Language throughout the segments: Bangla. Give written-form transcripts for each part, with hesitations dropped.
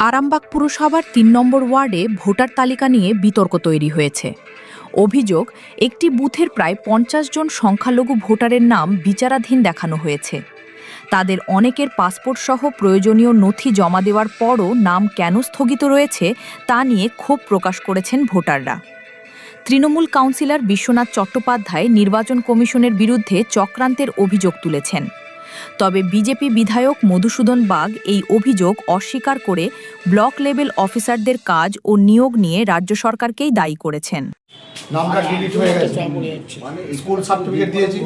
আরামবাগ পুরসভার ৩ নম্বর ওয়ার্ডে ভোটার তালিকা নিয়ে বিতর্ক তৈরি হয়েছে। অভিযোগ, একটি বুথের প্রায় ৫০ জন সংখ্যালঘু ভোটারের নাম বিচারাধীন দেখানো হয়েছে। তাদের অনেকের পাসপোর্ট সহ প্রয়োজনীয় নথি জমা দেওয়ার পরও নাম কেন স্থগিত রয়েছে তা নিয়ে ক্ষোভ প্রকাশ করেছেন ভোটাররা। তৃণমূল কাউন্সিলর বিশ্বনাথ চট্টোপাধ্যায় নির্বাচন কমিশনের বিরুদ্ধে চক্রান্তের অভিযোগ তুলেছেন। তবে বিজেপি বিধায়ক মধুসূদন বাগ এই অভিযোগ অস্বীকার করে ব্লক লেভেল অফিসারদের কাজ ও নিয়োগ নিয়ে রাজ্য সরকারকেই দায়ী করেছেন। নামটা ডিলিট হয়ে গেছে, স্কুল সার্টিফিকেট দিয়েছি,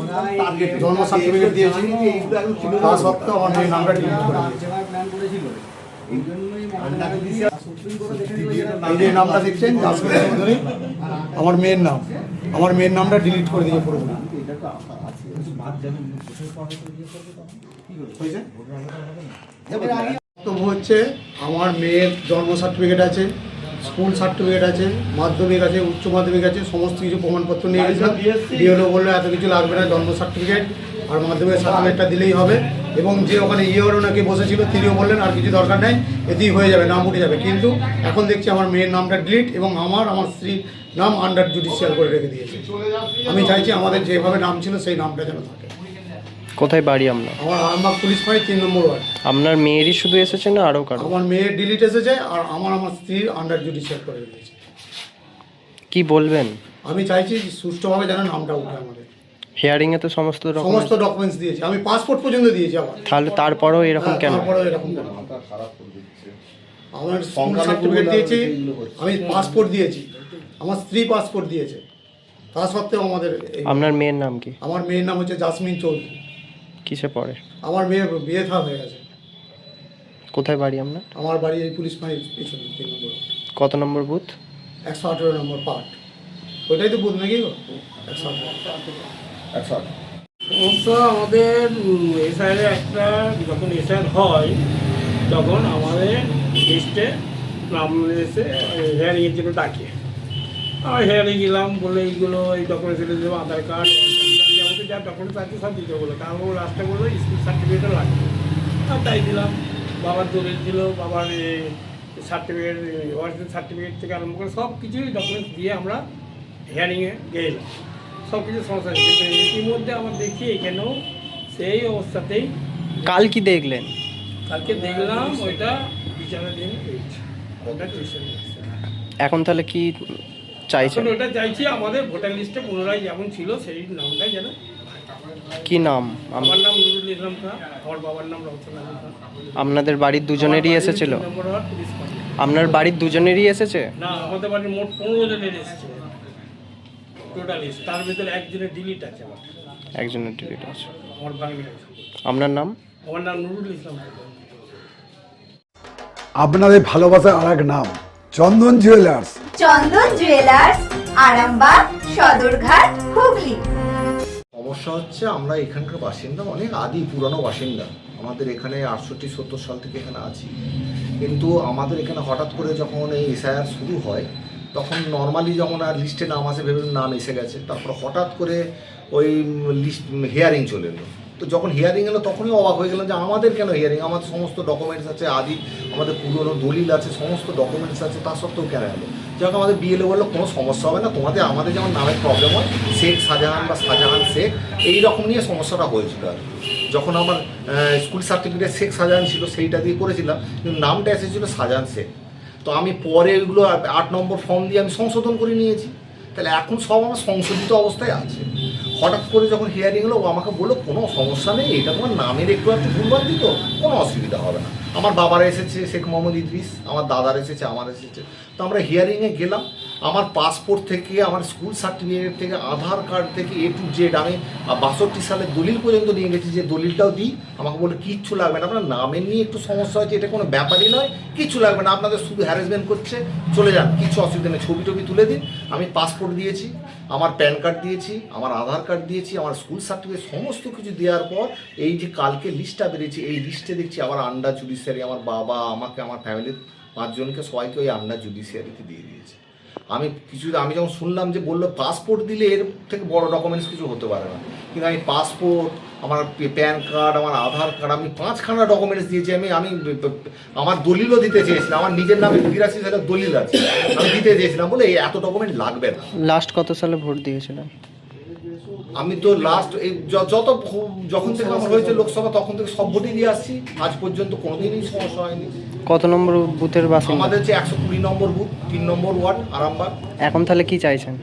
জন্ম সার্টিফিকেট দিয়েছি, তা সত্ত্বেও আমার মেয়ের নামটা ডিলিট করে দিয়েছে। এই যে নামটা দেখছেন জাসমিন চৌধুরী, আমার মেয়ের নাম, আমার মেয়ের নামটা ডিলিট করে দিয়ে পুরো বক্তব্য হচ্ছে আমার মেয়ের জন্ম সার্টিফিকেট আছে, স্কুল সার্টিফিকেট আছে, মাধ্যমিক আছে, উচ্চ মাধ্যমিক আছে, সমস্ত কিছু প্রমাণপত্র নিয়ে গেছিলাম। ডিএলও বললো এত কিছু লাগবে না, জন্ম সার্টিফিকেট আর মাধ্যমিক সার্টিফিকেটটা দিলেই হবে। এবং যে ওখানে ইয়েরও নাকি বসেছিল তিনিও বললেন আর কিছু দরকার নেই, এতেই হয়ে যাবে, নাম উঠে যাবে। কিন্তু এখন দেখছি আমার মেয়ের নামটা ডিলিট এবং আমার স্ত্রীর নাম আন্ডার জুডিশিয়াল করে রেখে দিয়েছে। আমি চাইছি আমাদের যেভাবে নাম ছিল সেই নামটা যেন থাকে। কোথায় বাড়ি আপনার? আমার আরামবাগ পুলিশ ফাঁড়ি ৩ নম্বর ওয়ার্ড। আপনার মেয়েরই শুধু এসেছে না আরও কারো? আমার মেয়ের ডিলিট এসেছে আর আমার স্ত্রীর আন্ডার জুডিশিয়াল করে দিয়েছে। কি বলবেন? আমি চাইছি সুষ্ঠুভাবে যেন নামটা উঠে আমাদের। হিয়ারিংয়ে তো সমস্ত ডকুমেন্টস দিয়েছি, আমি পাসপোর্ট পর্যন্ত দিয়েছি আবার। তাহলে তারপরেও এরকম কেন? তারপরেও এরকম কেন? আমার স্কুল সার্টিফিকেট দিয়েছি, আমি পাসপোর্ট দিয়েছি, আমার স্ত্রী পাসপোর্ট দিয়েছে, তা সত্ত্বেও আমাদের। আপনার মেয়ের নাম কি? আমার মেয়ের নাম হচ্ছে জাসমিন চৌধুরী। কিসে পড়ে? আমার মেয়ে বিয়ে থা হয়ে গেছে। কোথায় বাড়ি আপনার? আমার বাড়ি এই পুলিশ ফাঁড়ির পিছনে ৩ নম্বর। কত নম্বর বুথ? ১১৮ নম্বর পার্ট। ওইটাই তো বুথ নাকি? ১০৮। অবশ্য আমাদের এসআইয়ের একটা যখন এসআইআর হয় তখন আমাদের লিস্টে নাম এসে হেয়ারিংয়ের জন্য ডাকে। আমি হেয়ারিং গেলাম, বলে এইগুলো এই ডকুমেন্টস দেবো, আধার কার্ড, আমাদের যা ডকুমেন্টস আছে সব দিতে বলো। তারপর লাস্টে বললো স্কুল সার্টিফিকেটও লাগবে, আর তাই দিলাম। বাবার দলিল ছিল, বাবার সার্টিফিকেট, অরিজিনাল সার্টিফিকেট থেকে আরম্ভ করে সব কিছুই ডকুমেন্টস দিয়ে আমরা হেয়ারিংয়ে গেলাম। সব কিছু সমস্যা হচ্ছে, ইতিমধ্যে আমরা দেখি এখানেও সেই অবস্থাতেই। কাল কি দেখলেন? কালকে দেখলাম ওইটা বিচারাধীন। এখন তাহলে কি চাইছেন? ওটা চাইছি আমাদের ভোটার লিস্টে পুনরায় যেমন ছিল সেই নামটাই যেন। কি নাম? আমার নাম নুরুল ইসলাম খান, আমার বাবার নাম রওশন আলী খান। আপনাদের বাড়ির দুজনেরই এসেছিল? আপনার বাড়ির দুজনেরই এসেছে? না, আমাদের বাড়ির মোট 15 জনের এসেছে টোটাল লিস্ট, তার ভিতরে একজনের ডিলিট আছে। একজনের ডিলিট আছে। আমার ভাঙি। আপনার নাম? আমার নাম নুরুল ইসলাম খান। আপনাদের ভালোবাসার আর এক নাম চন্দন জুয়েলার্স। চন্দন জুয়েলার্স, আরামবাগ, সদরঘাট, হুগলি। সমস্যা হচ্ছে আমরা এখানকার বাসিন্দা, অনেক আদি পুরানো বাসিন্দা। আমাদের এখানে 68-70 সাল থেকে এখানে আছি, কিন্তু আমাদের এখানে হঠাৎ করে যখন এই এসআইআর শুরু হয় তখন নর্মালি যখন আর লিস্টে নাম আসে ভেবে নাম এসে গেছে, তারপর হঠাৎ করে ওই লিস্ট হিয়ারিং চলে এলো। তো যখন হিয়ারিং এলো তখনই অবাক হয়ে গেলাম যে আমাদের কেন হিয়ারিং, আমাদের সমস্ত ডকুমেন্টস আছে, আদি আমাদের পুরনো দলিল আছে, সমস্ত ডকুমেন্টস আছে, তা সত্ত্বেও কেন এলো? যখন আমাদের বিএলও বললো কোনো সমস্যা হবে না, আমাদের যেমন নামের প্রবলেম হয়, শেখ শাহজাহান বা শাহজাহান শেখ এই রকম নিয়ে সমস্যাটা হয়েছিল। আর যখন আমার স্কুল সার্টিফিকেট শেখ শাহজাহান ছিল সেইটা দিয়ে করেছিলাম, কিন্তু নামটা এসেছিলো শাহজাহান শেখ। তো আমি পরে ওইগুলো 8 নম্বর ফর্ম দিয়ে আমি সংশোধন করে নিয়েছি। তাহলে এখন সব আমার সংশোধিত অবস্থায় আছে। হঠাৎ করে যখন হিয়ারিং হলো ও আমাকে বললো কোনো সমস্যা নেই, এটা তোমার নামের একটু ভুলভাল দিত, কোনো অসুবিধা হবে না। আমার বাবার এসেছে শেখ মোহাম্মদ ইদ্রিস, আমার দাদার এসেছে, আমার এসেছে। তো আমরা হিয়ারিংয়ে গেলাম, আমার পাসপোর্ট থেকে, আমার স্কুল সার্টিফিকেট থেকে, আধার কার্ড থেকে A to Z আমি 62 সালের দলিল পর্যন্ত নিয়ে গেছি, যে দলিলটাও দিই। আমাকে বলে কিচ্ছু লাগবে না, আপনার নামের নিয়ে একটু সমস্যা হয়েছে, এটা কোনো ব্যাপারই নয়, কিচ্ছু লাগবে না, আপনাদের শুধু হ্যারাসমেন্ট করছে, চলে যান, কিছু অসুবিধা নেই, ছবি টবি তুলে দিন। আমি পাসপোর্ট দিয়েছি, আমার প্যান কার্ড দিয়েছি, আমার আধার কার্ড দিয়েছি, আমার স্কুল সার্টিফিকেট সমস্ত কিছু দেওয়ার পর এই যে কালকে লিস্টটা বেরিয়েছে, এই লিস্টে দেখছি আবার আন্ডার জুডিশিয়ারি, আমার বাবা, আমাকে, আমার ফ্যামিলির 5 জনকে সবাইকে ওই আন্ডার জুডিশিয়ারিতে দিয়ে দিয়েছে। আমি যখন শুনলাম যে বললো পাসপোর্ট দিলে এর থেকে বড় ডকুমেন্টস কিছু হতে পারে না, কিন্তু আমি পাসপোর্ট, আমার প্যান কার্ড, আমার আধার কার্ড, আমি 5খানা ডকুমেন্টস দিয়েছি। আমি আমার দলিলও দিতে চেয়েছিলাম, আমার নিজের নামে 82 সালের দলিল আছে, আমি দিতে চেয়েছিলাম বলে এই এত ডকুমেন্ট লাগবে না। লাস্ট কত সালে ভোট দিয়েছিলেন? আমি তো লাস্ট এই যখন থেকে আমার হয়েছে লোকসভা তখন থেকে সব ভোটই দিয়ে আসছি, আজ পর্যন্ত কোনোদিনই সমস্যা হয়নি। কত নম্বর বুথের বাসিন্দা? আমাদের হচ্ছে 120 নম্বর বুথ, 3 নম্বর ওয়ার্ড, আরামবাগ। এখন তাহলে কি চাইছেন?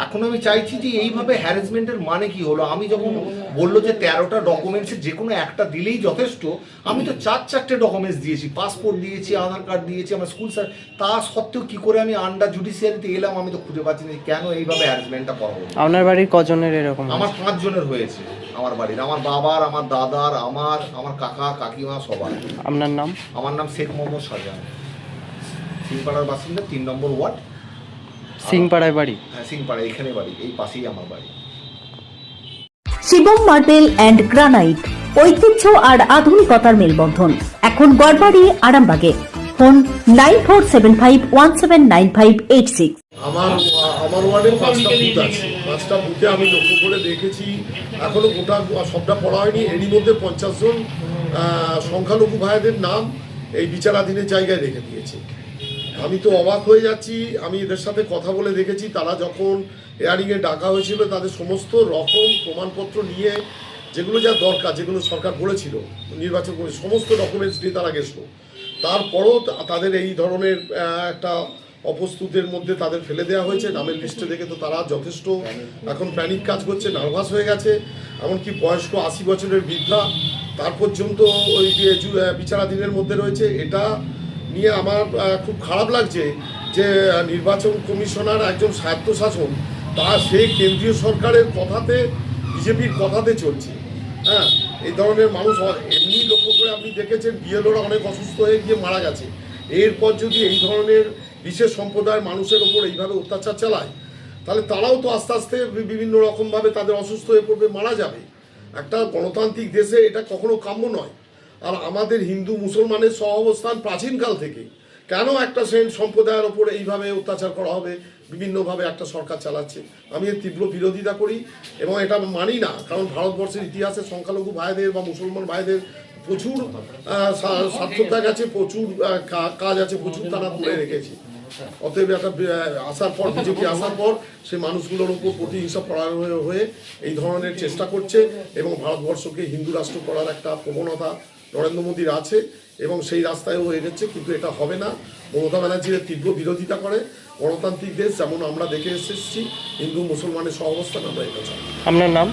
এখন আমি চাইছি যে এইভাবে হ্যারাসমেন্টের মানে কি হলো? আমি যখন বললো যে 13টা ডকুমেন্টসের যে কোনো একটা দিলেই যথেষ্ট, আমি তো 4-4টে ডকুমেন্টস দিয়েছি, পাসপোর্ট দিয়েছি, আধার কার্ড দিয়েছি, আমার স্কুল স্যার, তা সত্ত্বেও কি করে আমি আন্ডার জুডিশিয়ারিতে এলাম আমি তো খুঁজে পাচ্ছি না কেন এইভাবে হ্যারাসমেন্টটা করা হলো। আপনার বাড়ির কজনের এরকম? আমার 5 জনের হয়েছে আমার বাড়ির, আমার বাবার, আমার দাদার, আমার কাকা কাকিমা সবার। আপনার নাম? আমার নাম শেখ মোহাম্মদ শাহজাহান, সিংপাড়ার বাসিন্দা, 3 নম্বর ওয়ার্ড। সিংপাড়ায় বাড়ি? হ্যাঁ, সিংপাড়া, এখানে বাড়ি, এই পাশেই আমার বাড়ি। শিবম মার্বেল অ্যান্ড গ্রানাইট, ঐতিহ্য আর আধুনিকতার মেলবন্ধন, এখন গড়বাড়ি, আরামবাগে। ফোন 9475179586। আমার ওয়ার্ডে 5টা বুথ আছে, 5টা বুথে আমি লক্ষ্য করে দেখেছি এখনো গোটা সবটা পড়া হয়নি, এরই মধ্যে 50 জন সংখ্যালঘু ভাইদের নাম এই বিচারাধীনের জায়গায় রেখে দিয়েছে। আমি তো অবাক হয়ে যাচ্ছি। আমি এদের সাথে কথা বলে দেখেছি, তারা যখন হেয়ারিংয়ে ডাকা হয়েছিল তাদের সমস্ত রকম প্রমাণপত্র নিয়ে, যেগুলো যা দরকার, যেগুলো সরকার বলেছিল নির্বাচন করে, সমস্ত ডকুমেন্টস নিয়ে তারা গেছিল। তারপরও তাদের এই ধরনের একটা অপ্রস্তুতের মধ্যে তাদের ফেলে দেওয়া হয়েছে। নামের লিস্টে দেখে তো তারা যথেষ্ট এখন প্যানিক কাজ করছে, নার্ভাস হয়ে গেছে। এমনকি বয়স্ক 80 বছরের বৃদ্ধা তার পর্যন্ত ওই বিচারাধীনের মধ্যে রয়েছে। এটা নিয়ে আমার খুব খারাপ লাগছে যে নির্বাচন কমিশনার একজন স্বায়ত্তশাসন, সে কেন্দ্রীয় সরকারের কথাতে, বিজেপির কথাতে চলছে। হ্যাঁ, এই ধরনের মানুষ এমনি লক্ষ্য করে আপনি দেখেছেন বিএলওরা অনেক অসুস্থ হয়ে গিয়ে মারা গেছে। এরপর যদি এই ধরনের বিশেষ সম্প্রদায়ের মানুষের ওপর এইভাবে অত্যাচার চালায়, তাহলে তারাও তো আস্তে আস্তে বিভিন্ন রকমভাবে তাদের অসুস্থ হয়ে পড়বে, মারা যাবে। একটা গণতান্ত্রিক দেশে এটা কখনো কাম্য নয়। আর আমাদের হিন্দু মুসলমানের সহাবস্থান প্রাচীনকাল থেকে, কেন একটা সম্প্রদায়ের ওপর এইভাবে অত্যাচার করা হবে, বিভিন্নভাবে একটা সরকার চালাচ্ছে। আমি এর তীব্র বিরোধিতা করি এবং এটা মানি না। কারণ ভারতবর্ষের ইতিহাসে সংখ্যালঘু ভাইদের বা মুসলমান ভাইদের প্রচুর সার্থকতা গেছে, প্রচুর কাজ আছে, প্রচুর তারা করে রেখেছে। অতএব একটা আসার পর, বিজেপি আসার পর সে মানুষগুলোর উপর প্রতিহিংসা পরায়ণ হয়ে এই ধরনের চেষ্টা করছে এবং ভারতবর্ষকে হিন্দু রাষ্ট্র করার একটা প্রবণতা নরেন্দ্র মোদীর আছে এবং সেই রাস্তায়ও এগোচ্ছে। কিন্তু এটা হবে না। মমতা ব্যানার্জির তীব্র বিরোধিতা করে। গণতান্ত্রিক দেশ যেমন আমরা দেখে এসেছি, হিন্দু মুসলমানের সহাবস্থান আমরা এটা চাই। আপনার নাম?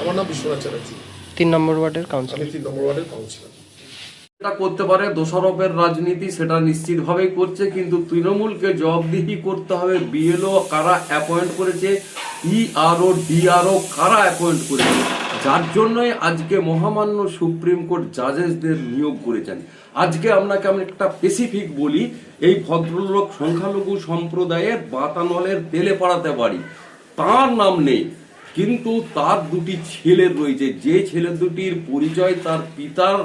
আমার নাম বিশ্বনাথ চ্যাটার্জি, 3 নম্বর ওয়ার্ডের কাউন্সিলর। আমি 3 নম্বর ওয়ার্ডের কাউন্সিলর। এটা করতে পারে দোষারোপের রাজনীতি, সেটা নিশ্চিতভাবেই করছে, কিন্তু তৃণমূলকে জবাবদিহি করতে হবে। বিএলও কারা অ্যাপয়েন্ট করেছে, ইআরও ডিআরও কারা অ্যাপয়েন্ট করেছে, যার জন্যই আজকে মহামান্য সুপ্রিম কোর্ট জাজেসদের নিয়োগ করেছেন। আজকে আপনাকে আমি একটা স্পেসিফিক বলি, এই ভদ্রলোক সংখ্যালঘু সম্প্রদায়ের বাতানলের তেলে পাড়াতে পারি, তার নাম নেই, কিন্তু তার 2টি ছেলে রয়েছে, যে ছেলে দুটির পরিচয় তার পিতার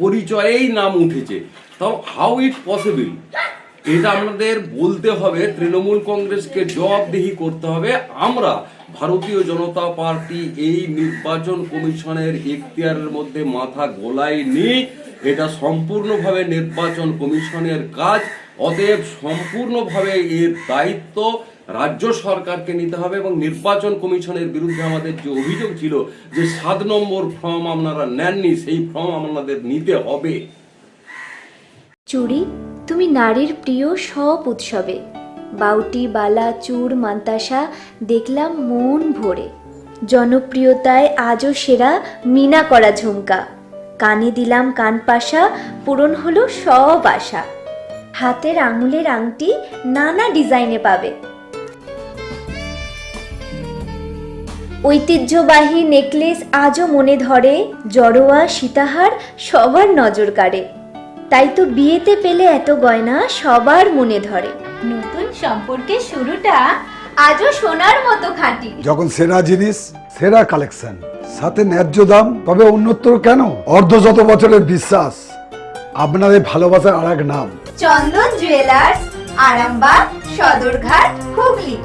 পরিচয়েই নাম উঠেছে। তাও হাউ ইট পসিবল, এটা আমাদের বলতে হবে। তৃণমূল কংগ্রেসকে জবাবদিহি করতে হবে। আমরা ভারতীয় জনতা পার্টি এই নির্বাচন কমিশনের এখতিয়ারের মধ্যে মাথা গোলাইনি। এটা সম্পূর্ণভাবে নির্বাচন কমিশনের কাজ। অতএব সম্পূর্ণভাবে এর দায়িত্ব রাজ্য সরকারকে নিতে হবে এবং নির্বাচন কমিশনের বিরুদ্ধে আমাদের যে অভিযোগ ছিল যে 7 নম্বর ফর্ম আপনারা নেননি, সেই ফর্ম আপনাদের নিতে হবে। চুড়ি, তুমি নারীর প্রিয় সব উৎসবে, বাউটি, বালা, চূড়, মান্তাসা দেখলাম মন ভরে। জনপ্রিয়তায় আজও সেরা মিনা করা ঝুমকা, কানে দিলাম কানপাশা, পূরণ হলো সব আশা। হাতের আঙুলের আংটি নানা ডিজাইনে পাবে, ঐতিহ্যবাহী নেকলেস আজও মনে ধরে, জড়োয়া সীতাহার সবার নজর কাড়ে। তাই তো বিয়েতে পেলে এত গয়না সবার মনে ধরে। নতুন সম্পর্কের শুরুটা আজও সোনার মতো খাঁটি। যখন সেরা জিনিস, সেরা কালেকশন, সাথে ন্যায্য দাম, তবে উন্নতর কেন? অর্ধশত বছরের বিশ্বাস, আপনাদের ভালোবাসার আর এক নাম চন্দন জুয়েলার্স, আরামবাগ, সদরঘাট, হুগলি।